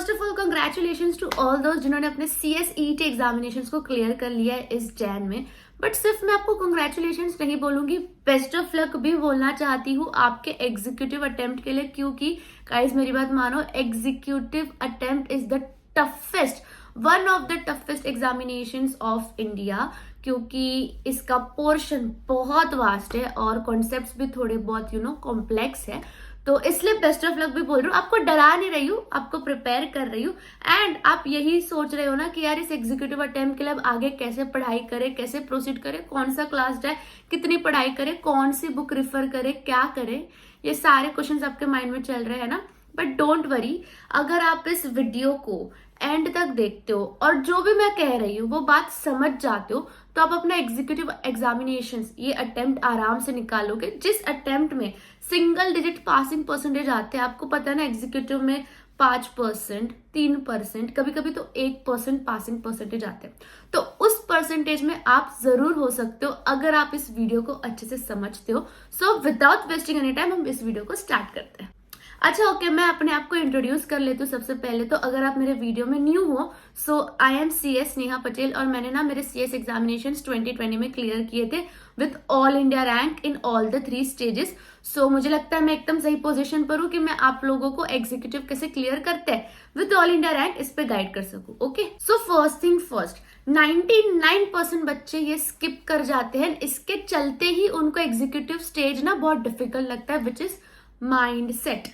First of all congratulations to all दोस्त जिन्होंने अपने CSET एग्जामिनेशंस को क्लियर कर लिया है इस जैन में। बट सिर्फ मैं आपको कंग्रेचुलेशंस नहीं बोलूंगी, बेस्ट ऑफ लक भी बोलना चाहती हूँ आपके एग्जीक्यूटिव अटेम्प्ट के लिए, क्योंकि गाइस मेरी बात मानो, executive attempt is the toughest, one of the toughest examinations of India, क्योंकि इसका पोर्शन बहुत वास्ट है और कॉन्सेप्ट्स भी थोड़े बहुत कॉम्प्लेक्स है। तो इसलिए बेस्ट ऑफ लक भी बोल रही हूँ, आपको डरा नहीं रही हूँ, आपको प्रिपेयर कर रही हूँ। एंड आप यही सोच रहे हो ना कि यार इस एग्जीक्यूटिव अटेम्प्ट के लिए अब आगे कैसे पढ़ाई करें, कैसे प्रोसीड करें, कौन सा क्लास जाए, कितनी पढ़ाई करें, कौन सी बुक रिफर करें, क्या करें, ये सारे क्वेश्चंस आपके माइंड में चल रहे हैं ना। बट डोंट वरी, अगर आप इस वीडियो को एंड तक देखते हो और जो भी मैं कह रही हूँ वो बात समझ जाते हो, तो आप अपना एग्जीक्यूटिव एग्जामिनेशंस ये अटेम्प्ट आराम से निकालोगे, जिस अटेम्प्ट में सिंगल डिजिट पासिंग परसेंटेज आते हैं। आपको पता है ना, एग्जीक्यूटिव में 5%, 3%, कभी कभी तो 1% पासिंग परसेंटेज आते हैं। तो उस परसेंटेज में आप जरूर हो सकते हो अगर आप इस वीडियो को अच्छे से समझते हो। So without wasting any time हम इस वीडियो को स्टार्ट करते हैं। अच्छा ओके, मैं अपने आप को इंट्रोड्यूस कर लेती हूँ सबसे पहले। तो अगर आप मेरे वीडियो में न्यू हो, so I am CS Neha Patel और मैंने ना मेरे CS एग्जामिनेशंस 2020 में क्लियर किए थे with all India rank in all the 3 stages. So मुझे लगता है मैं एकदम सही पोजीशन पर हूँ कि मैं आप लोगों को एग्जीक्यूटिव कैसे क्लियर करते हैं विद ऑल इंडिया रैंक इस पे गाइड कर सकूँ। Okay, so first thing first, 99% बच्चे ये स्किप कर जाते हैं, इसके चलते ही उनको एग्जीक्यूटिव स्टेज ना बहुत डिफिकल्ट लगता है, which is mind set.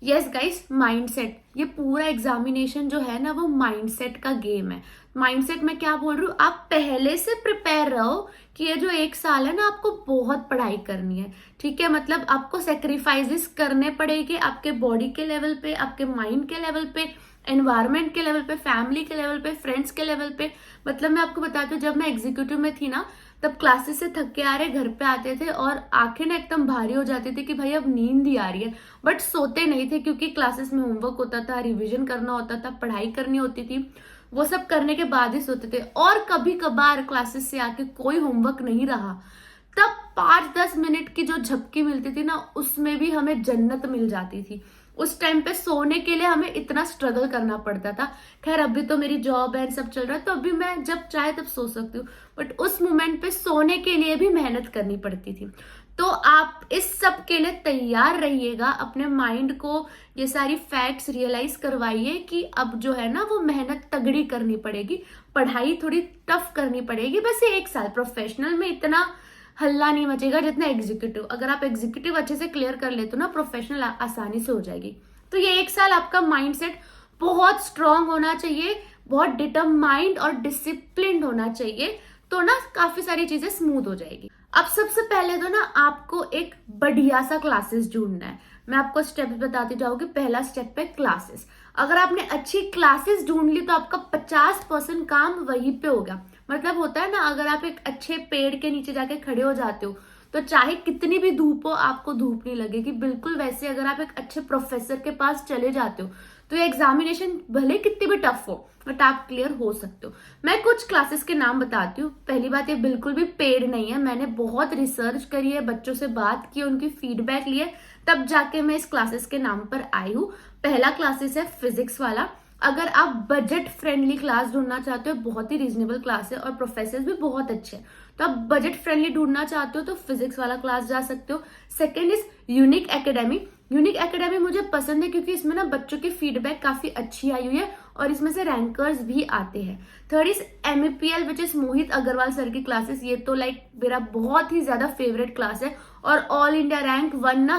Yes guys, mindset, ये पूरा एग्जामिनेशन जो है ना वो माइंडसेट का गेम है। माइंडसेट में क्या बोल रही हूँ, आप पहले से प्रिपेयर रहो कि ये जो 1 साल है ना आपको बहुत पढ़ाई करनी है, ठीक है। मतलब आपको सेक्रीफाइसेस करने पड़ेंगे आपके बॉडी के लेवल पे, आपके माइंड के लेवल पे, एनवायरमेंट के लेवल पे, फैमिली के लेवल पे, फ्रेंड्स के लेवल पे। मतलब मैं आपको बताती हूँ, जब मैं एग्जीक्यूटिव में थी ना, तब क्लासेस से थक के आ रहे घर पे आते थे और आंखें ना एकदम भारी हो जाती थी कि भाई अब नींद ही आ रही है, बट सोते नहीं थे क्योंकि क्लासेस में होमवर्क होता था, रिवीजन करना होता था, पढ़ाई करनी होती थी। वो सब करने के बाद ही सोते थे। और कभी कभार क्लासेस से आके कोई होमवर्क नहीं रहा, तब 5-10 मिनट की जो झपकी मिलती थी ना, उसमें भी हमें जन्नत मिल जाती थी। उस टाइम पे सोने के लिए हमें इतना स्ट्रगल करना पड़ता था। खैर अभी तो मेरी जॉब है, सब चल रहा है, तो अभी मैं जब चाहे तब सो सकती हूँ, बट उस मोमेंट पे सोने के लिए भी मेहनत करनी पड़ती थी। तो आप इस सब के लिए तैयार रहिएगा, अपने माइंड को ये सारी फैक्ट्स रियलाइज करवाइए कि अब जो है ना वो मेहनत तगड़ी करनी पड़ेगी, पढ़ाई थोड़ी टफ करनी पड़ेगी। बस ये 1 साल प्रोफेशनल में इतना हल्ला नहीं मचेगा जितना एग्जीक्यूटिव। अगर आप एग्जीक्यूटिव अच्छे से क्लियर कर लेते हो ना, प्रोफेशनल आसानी से हो जाएगी। तो ये 1 साल आपका माइंडसेट बहुत स्ट्रांग होना चाहिए, बहुत डिटरमाइंड और डिसिप्लिन्ड होना चाहिए, तो ना काफी सारी चीजें स्मूथ हो जाएगी। अब सबसे पहले तो ना आपको एक बढ़िया सा क्लासेस ढूंढना है। मैं आपको स्टेप्स बताती जाऊंगी। पहला स्टेप है क्लासेस। अगर आपने अच्छी क्लासेस ढूंढ ली तो आपका 50% काम वहीं पे हो गया। मतलब होता है ना, अगर आप एक अच्छे पेड़ के नीचे जाके खड़े हो जाते हो तो चाहे कितनी भी धूप हो आपको धूप नहीं लगेगी। बिल्कुल वैसे अगर आप एक अच्छे प्रोफेसर के पास चले जाते हो तो ये एग्जामिनेशन भले कितनी भी टफ हो बट आप क्लियर हो सकते हो। मैं कुछ क्लासेस के नाम बताती हूँ। पहली बात, ये बिल्कुल भी पेड नहीं है, मैंने बहुत रिसर्च करी है, बच्चों से बात की, उनकी फीडबैक लिए, तब जाके मैं इस क्लासेस के नाम पर आई हूँ। पहला क्लासेस है फिजिक्स वाला। अगर आप बजट फ्रेंडली क्लास ढूंढना चाहते हो, बहुत ही रीजनेबल क्लास है और प्रोफेसर भी बहुत अच्छे हैं, तो आप बजट फ्रेंडली ढूंढना चाहते हो तो फिजिक्स वाला क्लास जा सकते हो। Second is unique academy. Unique academy मुझे पसंद है क्योंकि इसमें ना बच्चों की फीडबैक काफी अच्छी आई हुई है और इसमें से रैंकर्स भी आते हैं। Third is MEPL which is Mohit Agarwal sir की क्लासेस। ये तो लाइक मेरा बहुत ही ज्यादा फेवरेट क्लास है और ऑल इंडिया रैंक 1 ना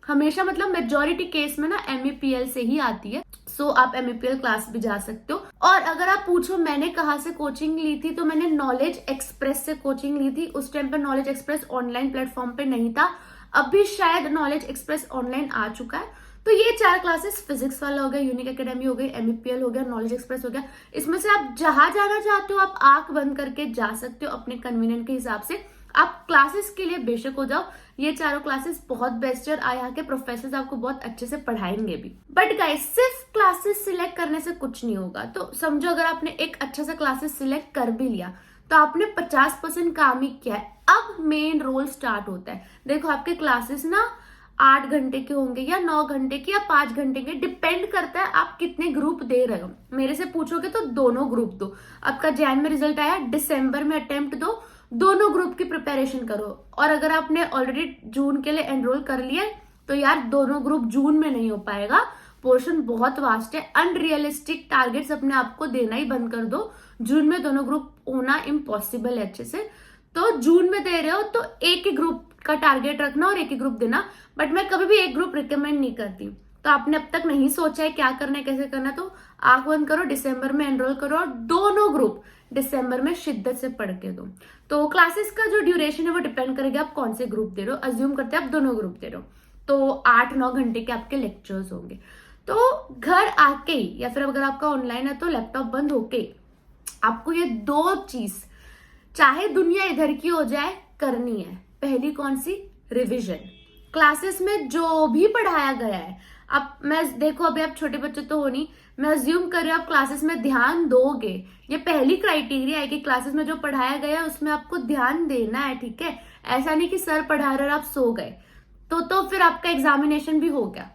हमेशा मतलब मेजोरिटी केस में ना MEPL से ही आती है। सो आप MEPL क्लास भी जा सकते हो। और अगर आप पूछो मैंने कहाँ से कोचिंग ली थी, तो मैंने नॉलेज एक्सप्रेस से कोचिंग ली थी। उस टाइम पे नॉलेज एक्सप्रेस ऑनलाइन प्लेटफॉर्म पे नहीं था, अभी शायद नॉलेज एक्सप्रेस ऑनलाइन आ चुका है। तो ये 4 क्लासेस, फिजिक्स वाला हो गया, यूनिक एकेडमी हो गई, MEPL हो गया, नॉलेज एक्सप्रेस हो गया। इसमें से आप जहां जाना चाहते हो आप आंख बंद करके जा सकते हो अपने कन्वीनियंट के हिसाब से। आप क्लासेस के लिए बेशक हो जाओ, ये 4 क्लासेस बहुत बेस्ट है और यहाँ के प्रोफेसर आपको बहुत अच्छे से पढ़ाएंगे भी। बट गाइस, सिर्फ क्लासेस सिलेक्ट करने से कुछ नहीं होगा। तो समझो अगर आपने एक अच्छा सा क्लासेस सिलेक्ट कर भी लिया तो आपने 50% काम ही किया है। अब मेन रोल स्टार्ट होता है। देखो आपके क्लासेस ना 8 घंटे के होंगे या 9 घंटे के या 5 घंटे के, डिपेंड करता है आप आप कितने ग्रुप दे रहे हो। मेरे से पूछोगे तो दोनों ग्रुप दो। आपका जैन में रिजल्ट आया, दिसंबर में अटेम्प्ट दो, दोनों ग्रुप की प्रिपरेशन करो। और अगर आपने ऑलरेडी जून के लिए एनरोल कर लिया है तो यार दोनों ग्रुप जून में नहीं हो पाएगा, पोर्शन बहुत वास्ट है। अनरियलिस्टिक टारगेट्स अपने आप को देना ही बंद कर दो। जून में दोनों ग्रुप होना इम्पॉसिबल है अच्छे से। तो जून में दे रहे हो तो एक ही ग्रुप का टारगेट रखना और एक ही ग्रुप देना, बट मैं कभी भी एक ग्रुप रिकमेंड नहीं करती। तो आपने अब तक नहीं सोचा है क्या करना है, कैसे करना है, तो आंख बंद करो, दिसंबर में एनरोल करो और दोनों ग्रुप दिसंबर में शिद्दत से पढ़ के दो। तो क्लासेस का जो ड्यूरेशन है वो डिपेंड करेगा आप कौन से ग्रुप दे रहे हो। अज्यूम करते हैं आप दोनों ग्रुप दे रहे हो तो 8-9 घंटे के आपके लेक्चर्स होंगे। तो घर आके ही या फिर अगर आपका ऑनलाइन है तो लैपटॉप बंद होके आपको ये 2 चीज, चाहे दुनिया इधर की हो जाए, करनी है। पहली कौन सी? रिवीजन। क्लासेस में जो भी पढ़ाया गया है, अब मैं देखो अभी आप छोटे बच्चे तो हो नहीं, मैं अज्यूम कर रही हूँ आप क्लासेस में ध्यान दोगे। ये पहली क्राइटेरिया है कि क्लासेस में जो पढ़ाया गया है उसमें आपको ध्यान देना है, ठीक है। ऐसा नहीं कि सर पढ़ा रहे और आप सो गए तो फिर आपका एग्जामिनेशन भी हो गया।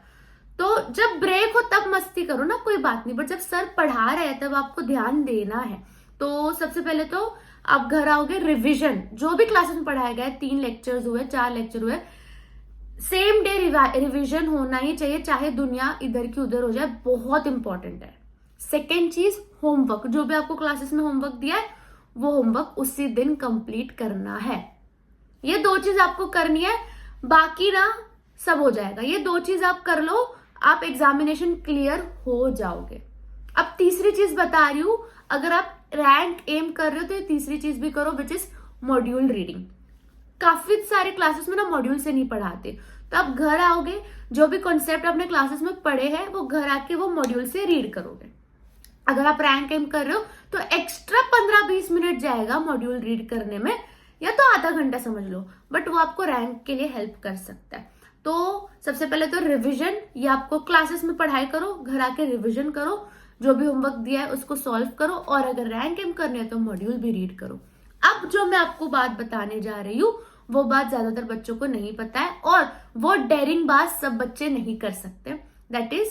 तो जब ब्रेक हो तब मस्ती करो ना, कोई बात नहीं, बट जब सर पढ़ा रहे हैं तब आपको ध्यान देना है। तो सबसे पहले तो आप घर आओगे, रिवीजन जो भी क्लासेस में पढ़ाया गया है, 3 लेक्चर्स हुए, 4 लेक्चर हुए, सेम डे रिवीजन होना ही चाहिए, चाहे दुनिया इधर की उधर हो जाए, बहुत इंपॉर्टेंट है। सेकेंड चीज, होमवर्क। जो भी आपको क्लासेस में होमवर्क दिया है वो होमवर्क उसी दिन कंप्लीट करना है। ये 2 चीज आपको करनी है, बाकी ना सब हो जाएगा। ये 2 चीज आप कर लो, आप एग्जामिनेशन क्लियर हो जाओगे। अब तीसरी चीज बता रही हूं, अगर आप रैंक एम कर रहे हो तो ये तीसरी चीज भी करो, विच इज मॉड्यूल रीडिंग। काफी सारे क्लासेस में ना मॉड्यूल से नहीं पढ़ाते, तो आप घर आओगे, जो भी कॉन्सेप्ट आपने क्लासेस में पढ़े हैं वो घर आके वो मॉड्यूल से रीड करोगे। अगर आप रैंक एम कर रहे हो तो एक्स्ट्रा 15-20 मिनट जाएगा मॉड्यूल रीड करने में, या तो आधा घंटा समझ लो, बट वो आपको रैंक के लिए हेल्प कर सकता है। तो सबसे पहले तो रिवीजन, या आपको क्लासेस में पढ़ाई करो, घर आके रिवीजन करो, जो भी होमवर्क दिया है उसको सॉल्व करो, और अगर रैंक एम करने है तो मॉड्यूल भी रीड करो। अब जो मैं आपको बात बताने जा रही हूँ वो बात ज्यादातर बच्चों को नहीं पता है, और वो डेयरिंग बात सब बच्चे नहीं कर सकते, that is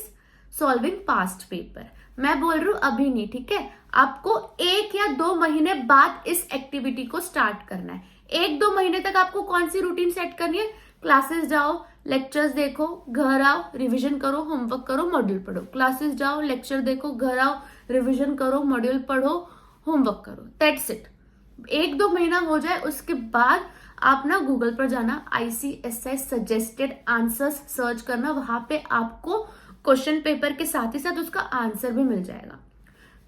solving past paper. मैं बोल रही हूँ अभी नहीं, ठीक है। आपको 1 या 2 महीने बाद इस एक्टिविटी को स्टार्ट करना है। 1-2 महीने तक आपको कौन सी रूटीन सेट करनी है? क्लासेस जाओ, लेक्चर्स देखो, घर आओ, रिवीजन करो, होमवर्क करो, मॉड्यूल पढ़ो। क्लासेस जाओ, लेक्चर देखो, घर आओ, रिवीजन करो, मॉड्यूल पढ़ो, होमवर्क करो, दैट्स इट। 1-2 महीना हो जाए उसके बाद आप ना गूगल पर जाना, ICSI सजेस्टेड आंसर्स सर्च करना, वहां पे आपको क्वेश्चन पेपर के साथ ही साथ उसका आंसर भी मिल जाएगा।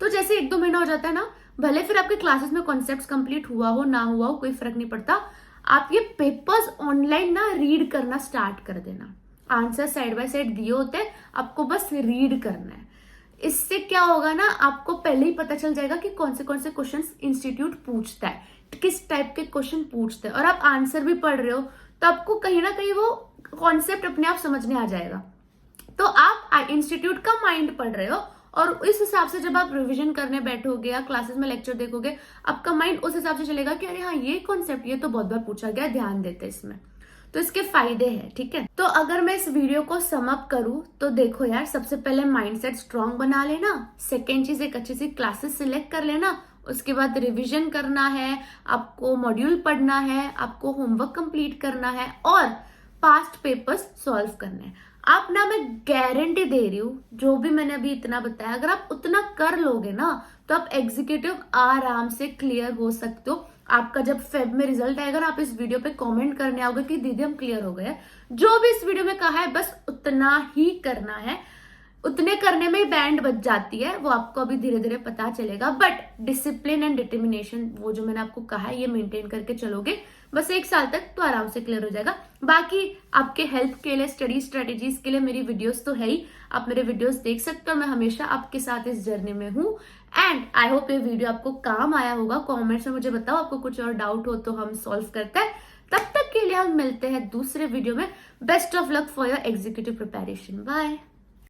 तो जैसे 1-2 महीना हो जाता है ना, भले फिर आपके क्लासेस में कॉन्सेप्ट्स कंप्लीट हुआ हो ना हुआ हो, कोई फर्क नहीं पड़ता, आप ये पेपर्स ऑनलाइन ना रीड करना स्टार्ट कर देना। आंसर साइड बाय साइड दिए होते हैं, आपको बस रीड करना है। इससे क्या होगा ना, आपको पहले ही पता चल जाएगा कि कौन से क्वेश्चंस इंस्टीट्यूट पूछता है, किस टाइप के क्वेश्चन पूछते हैं, और आप आंसर भी पढ़ रहे हो तो आपको कहीं ना कहीं वो कॉन्सेप्ट अपने आप समझने आ जाएगा। तो आप इंस्टीट्यूट का माइंड पढ़ रहे हो, और इस हिसाब से जब आप रिवीजन करने बैठोगे या क्लासेस में लेक्चर देखोगे, आपका माइंड उस हिसाब से चलेगा कि अरे हाँ ये कॉन्सेप्ट ये तो बहुत बार पूछा गया, ध्यान देते इसमें। तो इसके फायदे हैं, ठीक है। तो अगर मैं इस वीडियो को सम अप करूं तो देखो यार, सबसे पहले माइंडसेट स्ट्रांग बना लेना, सेकेंड चीज एक अच्छी सी क्लासेस सिलेक्ट कर लेना, उसके बाद रिवीजन करना है, आपको मॉड्यूल पढ़ना है, आपको होमवर्क कंप्लीट करना है, और पास्ट पेपर्स सॉल्व करने हैं। आप ना, मैं गारंटी दे रही हूँ, जो भी मैंने अभी इतना बताया, अगर आप उतना कर लोगे ना तो आप एग्जीक्यूटिव आराम से क्लियर हो सकते हो। आपका जब फेब में रिजल्ट आएगा ना, आप इस वीडियो पे कमेंट करने आओगे कि दीदी हम क्लियर हो गए। जो भी इस वीडियो में कहा है बस उतना ही करना है, उतने करने में ही बैंड बच जाती है, वो आपको अभी धीरे धीरे पता चलेगा। बट डिसिप्लिन एंड डिटर्मिनेशन, वो जो मैंने आपको कहा है, ये मेंटेन करके चलोगे बस 1 साल तक तो आराम से क्लियर हो जाएगा। बाकी आपके हेल्प के लिए, स्टडी स्ट्रेटेजीज के लिए मेरी वीडियोस तो है ही, आप मेरे वीडियोस देख सकते हो, मैं हमेशा आपके साथ इस जर्नी में हूँ। एंड आई होप ये वीडियो आपको काम आया होगा। कॉमेंट्स में मुझे बताओ, आपको कुछ और डाउट हो तो हम सॉल्व करते हैं। तब तक के लिए हम मिलते हैं दूसरे वीडियो में। Best of luck for your executive preparation. Bye.